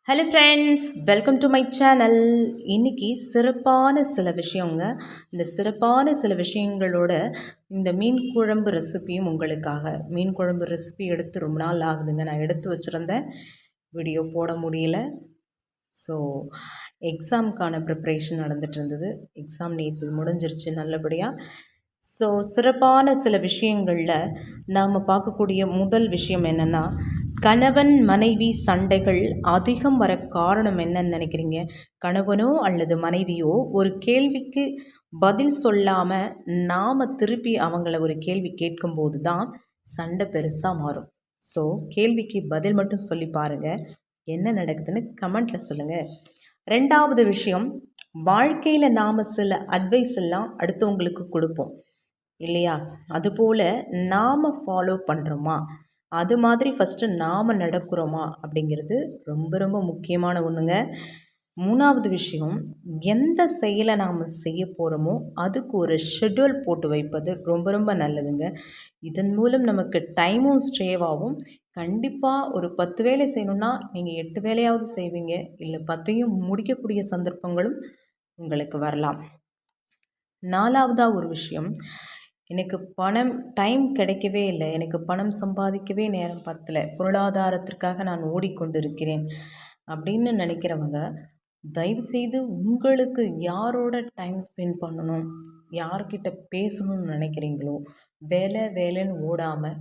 Hello friends, welcome to my channel. இன்றைக்கி சிறப்பான சில விஷயங்க. இந்த சிறப்பான சில விஷயங்களோட இந்த மீன் குழம்பு ரெசிபியும் உங்களுக்காக. மீன் குழம்பு ரெசிபி எடுத்து ரொம்ப நாள் ஆகுதுங்க. நான் எடுத்து வச்சுருந்தேன், வீடியோ போட முடியல. ஸோ எக்ஸாமுக்கான ப்ரிப்ரேஷன் நடந்துகிட்டு இருந்தது. எக்ஸாம் நேற்று முடிஞ்சிருச்சு நல்லபடியாக. ஸோ சிறப்பான சில விஷயங்களில் நாம் பார்க்கக்கூடிய முதல் விஷயம் என்னென்னா, கணவன் மனைவி சண்டைகள் அதிகம் வர காரணம் என்னன்னு நினைக்கிறீங்க? கணவனோ அல்லது மனைவியோ ஒரு கேள்விக்கு பதில் சொல்லாமல் நாம் திருப்பி அவங்கள ஒரு கேள்வி கேட்கும்போது தான் சண்டை பெருசாக மாறும். ஸோ கேள்விக்கு பதில் மட்டும் சொல்லி பாருங்கள், என்ன நடக்குதுன்னு கமெண்ட்டில் சொல்லுங்கள். ரெண்டாவது விஷயம், வாழ்க்கையில் நாம் சில அட்வைஸ் எல்லாம் அடுத்தவங்களுக்கு கொடுப்போம் இல்லையா? அதுபோல் நாம் ஃபாலோ பண்ணுறோமா, அது மாதிரி ஃபஸ்ட்டு நாம் நடக்கிறோமா அப்படிங்கிறது ரொம்ப ரொம்ப முக்கியமான ஒன்றுங்க. மூணாவது விஷயம், எந்த செயலை நாம் செய்ய போகிறோமோ அதுக்கு ஒரு ஷெட்யூல் போட்டு வைப்பது ரொம்ப ரொம்ப நல்லதுங்க. இதன் மூலம் நமக்கு டைமும் சேவ் ஆகும். கண்டிப்பாக ஒரு 10 வேலை செய்யணுன்னா நீங்கள் 8 வேலையாவது செய்வீங்க, இல்லை 10ஐயும் முடிக்கக்கூடிய சந்தர்ப்பங்களும் உங்களுக்கு வரலாம். நாலாவதாக ஒரு விஷயம், எனக்கு டைம் கிடைக்கவே இல்லை, எனக்கு பணம் சம்பாதிக்கவே நேரம் பத்தலை, பொருளாதாரத்திற்காக நான் ஓடிக்கொண்டிருக்கிறேன் அப்படின்னு நினைக்கிறவங்க, தயவுசெய்து உங்களுக்கு யாரோட டைம் ஸ்பெண்ட் பண்ணணும், யார்கிட்ட பேசணும்னு நினைக்கிறீங்களோ, வேலைன்னு ஓடாமல்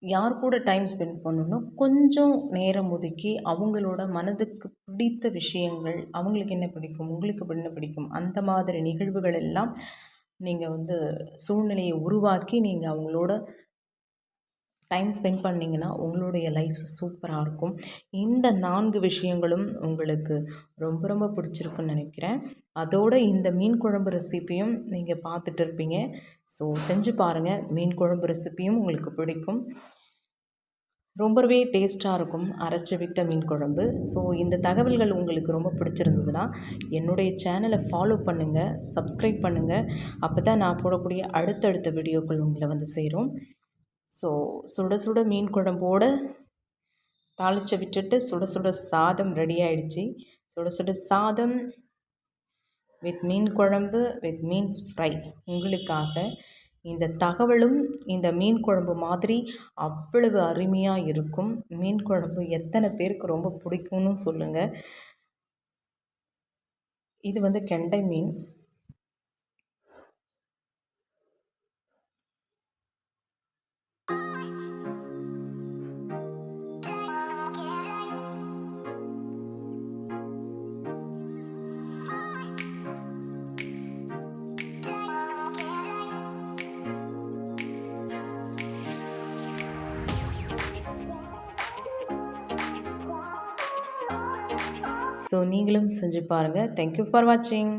யார் கூட டைம் ஸ்பெண்ட் பண்ணணும், கொஞ்சம் நேரம் ஒதுக்கி அவங்களோட மனதுக்கு பிடித்த விஷயங்கள், அவங்களுக்கு என்ன பிடிக்கும், உங்களுக்கு என்ன பிடிக்கும், அந்த மாதிரி நிகழ்வுகள் எல்லாம் நீங்கள் சூழ்நிலையை உருவாக்கி நீங்கள் அவங்களோட டைம் ஸ்பெண்ட் பண்ணிங்கன்னா உங்களுடைய லைஃப் சூப்பராக இருக்கும். இந்த 4 விஷயங்களும் உங்களுக்கு ரொம்ப ரொம்ப பிடிச்சிருக்குன்னு நினைக்கிறேன். அதோடு இந்த மீன் குழம்பு ரெசிப்பியும் நீங்கள் பார்த்துட்டு இருப்பீங்க. ஸோ செஞ்சு பாருங்கள், மீன் குழம்பு ரெசிப்பியும் உங்களுக்கு பிடிக்கும். ரொம்பவே டேஸ்ட்டாக இருக்கும் அரைச்சி விட்ட மீன் குழம்பு. ஸோ இந்த தகவல்கள் உங்களுக்கு ரொம்ப பிடிச்சிருந்ததுன்னா என்னுடைய சேனலை ஃபாலோ பண்ணுங்கள், சப்ஸ்கிரைப் பண்ணுங்கள். அப்போ தான் நான் போடக்கூடிய அடுத்தடுத்த வீடியோக்கள் உங்களை சேரும். ஸோ சுட சுட மீன் குழம்போடு தாளித்து விட்டுட்டு சுட சுட சாதம் ரெடி ஆகிடுச்சு. சுட சுட சாதம் வித் மீன் குழம்பு வித் மீன்ஸ் ஃப்ரை உங்களுக்காக. இந்த தகவலும் இந்த மீன் குழம்பு மாதிரி அவ்வளவு அருமையாக இருக்கும். மீன் குழம்பு எத்தனை பேருக்கு ரொம்ப பிடிக்கும்னு சொல்லுங்கள். இது கெண்டை மீன். ஸோ நீங்களும் செஞ்சு பாருங்கள். தேங்க்யூ ஃபார் வாட்சிங்.